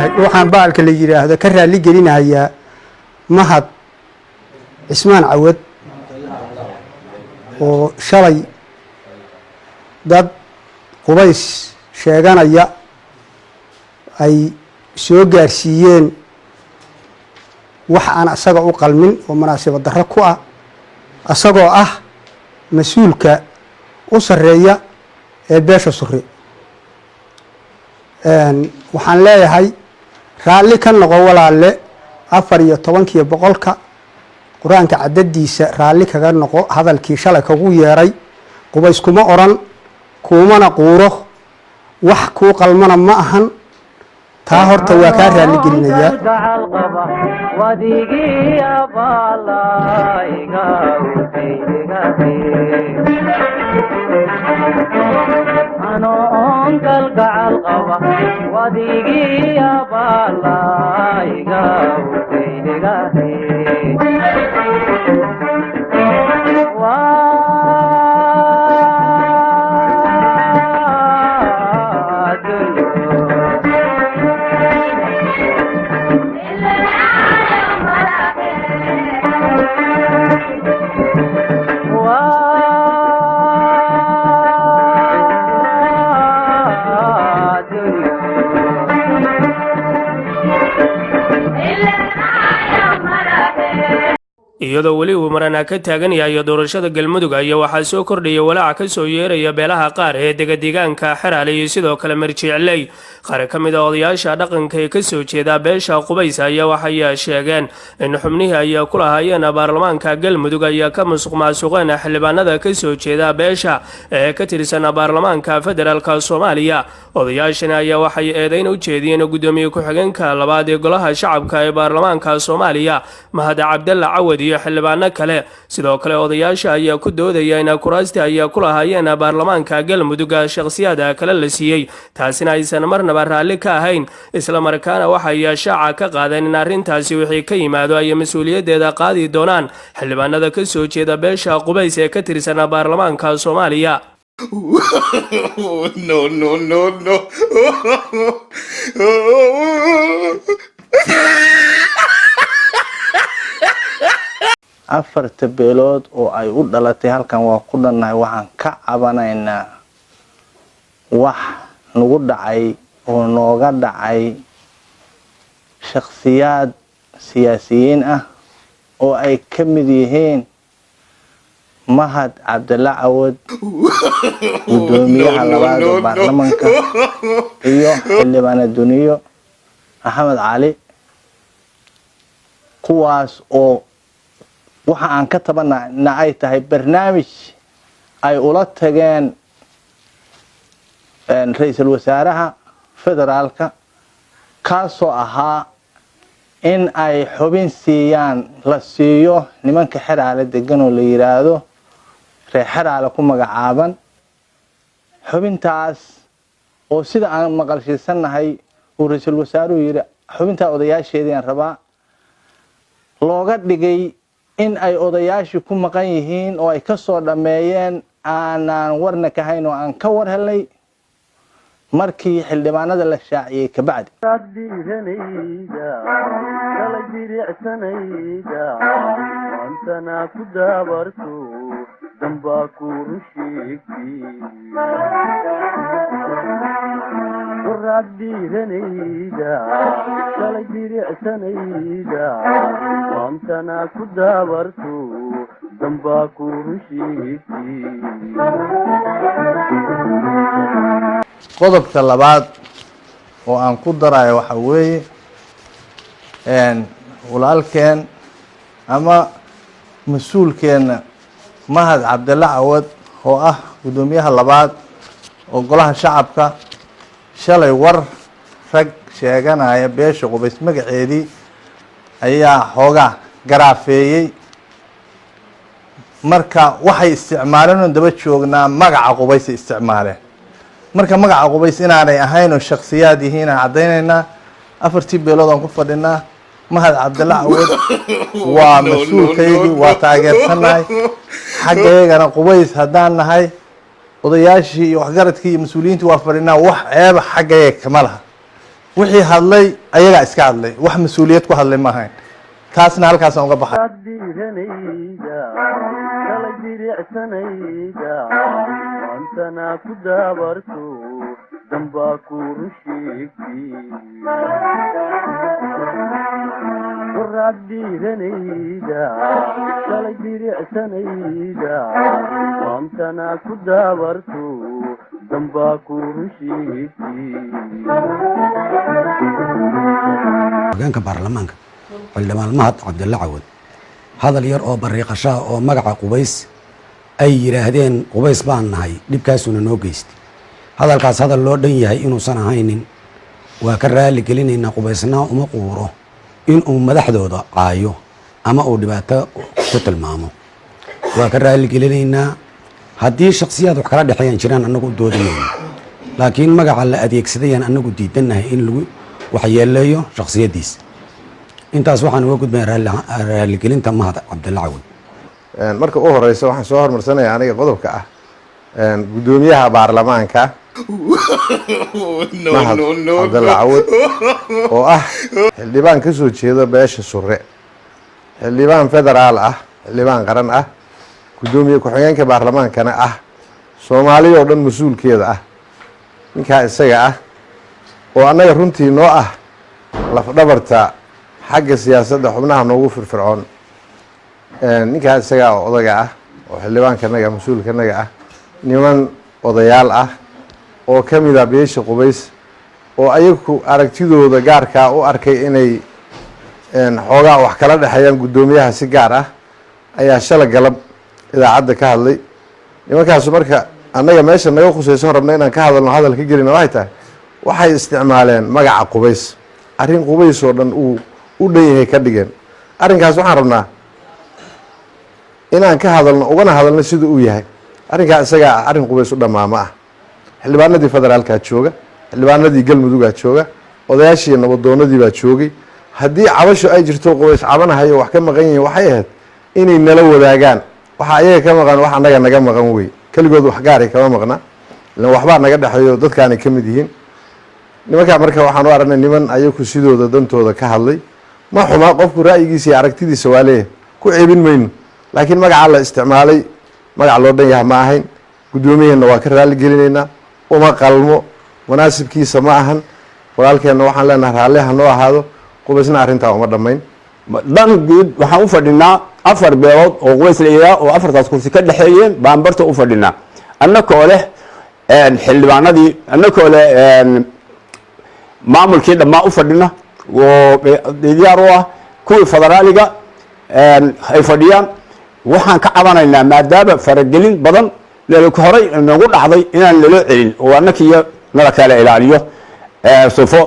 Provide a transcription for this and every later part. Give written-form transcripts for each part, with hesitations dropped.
waxaan baalka la yiraahdo ka raali gelinayaa mahad cismaan cawad oo shalay dad qubays sheeganaya ay soo gaarsiiyeen wax aan asaga u qalmin oo munaasabad darro ku ah asagoo ah mas-uulka u sarreeya ee beesha sure waxaan leeyahay raalli ka noqo walaalle 14 boqolka qur-aanka cadadiisa raalli kaga noqo hadalkii shalay kagu yeeray qubays kuma oran kuumana quuro wax kuu qalmana ma ahan taa horta waa kaa raalli gelinayaa iyadoo weli uu marana ka taagan yahay doorashada galmudug ayaa waxaa soo kordhaya walaaca ka soo yeeraya beelaha qaar ee deegaanka Xeraale iyo sidoo kale Marjicley qaar ka mid ah odayaasha dhaqanka ee ka soo jeeda beesha Qubays ayaa waxay sheegeen in xubnihii ay ku lahaayeen baarlamaanka galmudug ayaa ka musuqmaasuqeen xildhibaanada ka soo jeeda beesha ee ka tirsan baarlamaanka federaalka Soomaaliya odayaashana ayaa waxay eedayn u jeediyeen gudoomiye ku-xigeenka labaad ee golaha shacabka ee baarlamaanka Soomaaliya Mahad Cabdalla Cawad iyo xildhibaano kale sidoo kale odayaasha ayaa ku doodaya in kuraasta ay ku lahaayeen baarlamaanka galmudug shakhsiyaadka kale la siiyay taasina aysan marnaba raalli ka ahayn isla markaana waxay shaaca ka qaadeen in arrintaasi wixii ka yimaado ay mas'uuliyadeeda qaadi doonaan xildhibaanada ka soo jeeda beesha Qubays ee ka tirsan baarlamaanka Soomaaliya no. afarta beelood oo ay u dhalatay halkan waa ku dhannahay waxaan ka cabanaynaa wax nagu dhacay oo nooga dhacay shakhsiyaad siyaasiyiin ah oo ay ka mid yihiin Mahad Cabdalla Cawad gudoomiyaha labaad ee baarlamaanka iyo xildhibaan Duniyo Axmed Cali kuwaas oo waxa aan ka tabanaa ay tahay barnaamij ay ula tageen ra'iisul wasaaraha federaalka kaasoo ahaa in ay xubin siiyaan la siiyo nimanka Xeraale degan oo la yiraahdo reer Xeraale ku magacaaban xubintaas oo sida aan maqalshiisanahay uu ra'iisul wasaaruhu yiri xubinta odayaasheedii rabaa looga dhigay in ay odayaashu ku maqan yihiin oo ay ka soo dhameeyeen aanan warna ka hayn oo aan ka war helnay markii xildhibaanada la shaaciyay ka bacdi qodobka labaad oo aan ku darayo waxa weeye walaalkeen ama mas'uulkeena Mahad Cabdalla Cawad oo ah gudoomiyaha labaad oo golaha shacabka shalay war rag sheeganaya beesha Qubays magaceedii ayaa xooga garaafeeyay marka waxay isticmaaleen daba joognaa magaca Qubays isticmaaleen marka magaca Qubays inaanay ahayn oo shakhsiyaad yihiin cadeynayna afartii beelood aan ku fadhinaa Mahad Cabdalla Cawad waa mas'uulkeedii waa taageersanahay xageegana Qubays hadaan nahay odayaashii iyo waxgaradkii iyo mas'uuliyiintii waa fadhinaa wax ceeb xageeg kama laha wixii hadlay ayaga iska hadlay wax mas'uuliyad ku hadlay ma ahayn taasna halkaas aan uga baxay hogaanka baarlamaanka xildhibaan mahad cabdilla cawad hadal yar oo bariiqasho oo magaca Qubays ay yiraahdeen Qubays baan nahay dhibkaasuna noo geystay hadalkaas hadal loo dhan yahay inuusan ahaynin waa ka raali gelinaynaa Qubaysna uma quuro in uu madaxdooda caayo ama uu dhibaato ku tilmaamo waa ka raali gelinaynaa haddii shakhsiyaad wax kala dhexeeyaan jiraan annagu doodayno laakiin magaca la adeegsadayaan annagu diidanahay in lagu waxyeeleeyo shakhsiyadiisa intaas waxaan uga gudbay raali gelinta mahad cabdilla cawad marka u horeysa waxaan soo hormarsanayaa aniga qodobka ah gudoomiyaha baarlamaanka mahad cabdilla cawad oo ah xildhibaan ka soo jeeda beesha Surre xildhibaan federaal ah xildhibaan qaran ah gudoomiye ku-xigeenka baarlamaankana ah Soomaaliya oo dhan mas'uulkeeda ah ninka isaga ah oo annaga runtii noo ah laf dhabarta xagga siyaasadda xubnaha noogu firfircoon ninka isaga oo odaga ah oo xildhibaankanaga mas'uulkanaga ah niman odayaal ah oo ka mid ah beesha Qubays oo ayagu aragtidooda gaarka u arkay inay xoogaa wax kala dhexeeyaan gudoomiyaha si gaar ah ayaa shalay galab idaacadda ka hadlay nimankaas marka annaga meesha naga khusaysan rabna inaan ka hadalno hadal ka gelino waxay tahay waxay isticmaaleen magaca Qubays arrin Qubays oo dhan uu u dhan yahay ka dhigeen arrinkaas waxaan rabnaa inaan ka hadalno ugana hadalno sida uu yahay arrinkaa isaga ah arrin Qubays u dhamaama ah xildhibaanadii federaalka jooga xildhibaanadii galmudugga jooga odayaashii nabadoonadii baa joogay haddii cabasho ay jirto Qubays cabanahayo wax ka maqan yihiin waxay ahayd inay nala wadaagaan waxa ayaga ka maqan wax annaga naga maqan wey kaligood wax gaar ah kama maqna ilaan waxbaa naga dhexeeyo dadkaani ka mid yihiin nimankaa marka waxaan u aragnay niman ayagu sidooda dantooda ka hadlay ma xuma qofku ra'yigiisa iyo aragtidiisa waa leeyahay ku ceebin mayno laakiin magaca la isticmaalay magac loo dhan yahay ma ahayn gudoomiyaheenna waa ka raali gelinaynaa uma qalmo munaasibkiisa ma ahan walaalkeenna waxaan leenahay raalli ha noo ahaado Qubaysna arrintaa uma dhammayn dan guud waxaan u fadhinaa 4 beelood oo Qubays leeyahay oo 4taas kursi ka dhaxeeyeen baan barta u fadhinaa annagoo leh xildhibaanadii annagoo leh maamulkii dhammaan u fadhina oo diyaar u ah kuwii federaaliga ay fadhiyaan waxaan ka cabanaynaa maadaama faragelin badan leelku horay nagu dhacday inaan lala celin oo annakiyo nala kala ilaaliyo sifo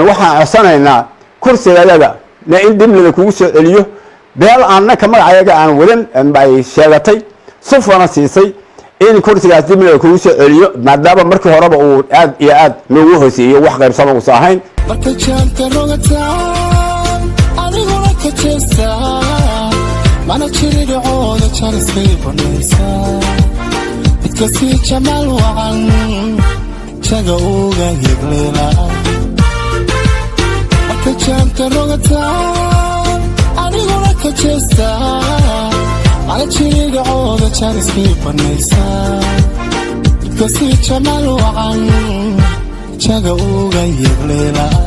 waxaan codsanaynaa kursigayaga in dibnada kugu soo celiyo beel annaka magacayaga aan wadan bay sheegatay sufana siisay in kursigaas dibnada kugu soo celiyo maadaama markii horeba uu aad iyo aad noogu hooseeyay wax qaybsama uusan ahayn marka jaanta rogataan adiguna ka jeestaa mana jiri dhacooda janiskay banaysaa midka sii jamaal wacan jaga uga yegleelaa marka jaanta rogataan adiguna ka jeestaa mana jiri dhacooda janiskay banaysaa midka sii jamaal wacan jaga uga yegleelaa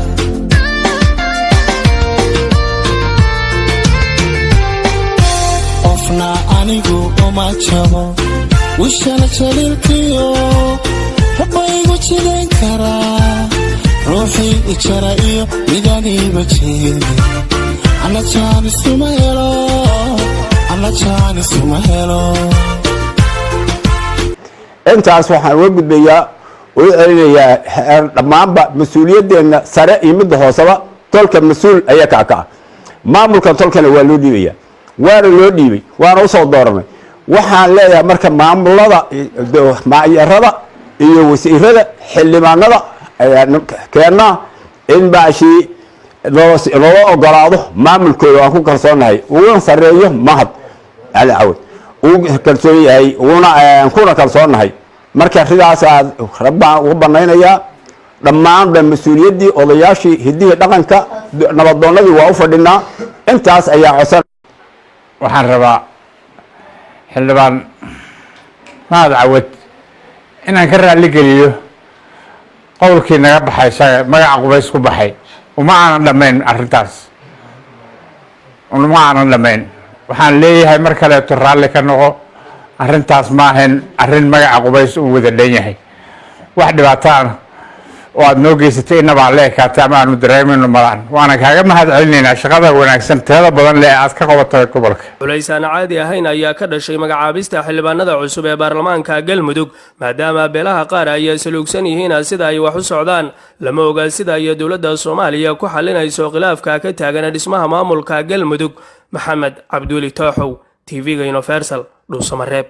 qofna anigu uma jabo wishana jaliilkiyo rabaygu jidayn karaa ruuxii ijara iyo midaniiba jeedi ana jaanisuma helo intaas waxaan uga gudbayaa oo celinayaa dhammaanba mas-uuliyadeenna sare iyo midda hooseba tolka mas-uul ayaa kacka maamulkan tolkana waa loo dhiibaya waana loo dhiibay waana usoo dooranay waxaan leeyahay marka maamulada maayarada iyo wasiirada xildhibaanada ayaa keenaa in baashii loo ogolaado maamulkooda aan ku kalsoonahay uuna sareeyo mahad cali cawad uu kalsoon yahay kuna kalsoonahay marka ridaas aad rabbaan ugu banaynayaa dhammaan mas-uuliyaddii odayaashii hidihii dhaqanka nabadoonnadii waa u fadhinaa intaas ayaa codsan waxaan rabaa xildhibaan mahad cawad inaan ka raali geliyo qowlkii naga baxay isaga magaca qubays ku baxay uma aanan dhammayn arrintaas uma aanan dhammayn waxaan leeyahay mar kaleeto raalli ka noqo arrintaas ma ahayn arrin magaca qubays uu wada dhan yahay wax dhibaataan oo aad noo geysatay inabaa la ekaatay ama aanu dareemayno malaan waana kaaga mahad celinaynaa shaqada wanaagsan teeda badan leh aad ka qabatay gobolka culays aan caadi ahayn ayaa ka dhashay magacaabista xildhibaanada cusub ee baarlamaanka galmudug maadaama beelaha qaar ay saluugsan yihiin sida ay wax u socdaan lama oga sida ay dowladda Soomaaliya ku xalinayso khilaafka ka taagan dhismaha maamulka galmudug maxamed cabduuli tooxow TV-ga Universal Dhuusamareeb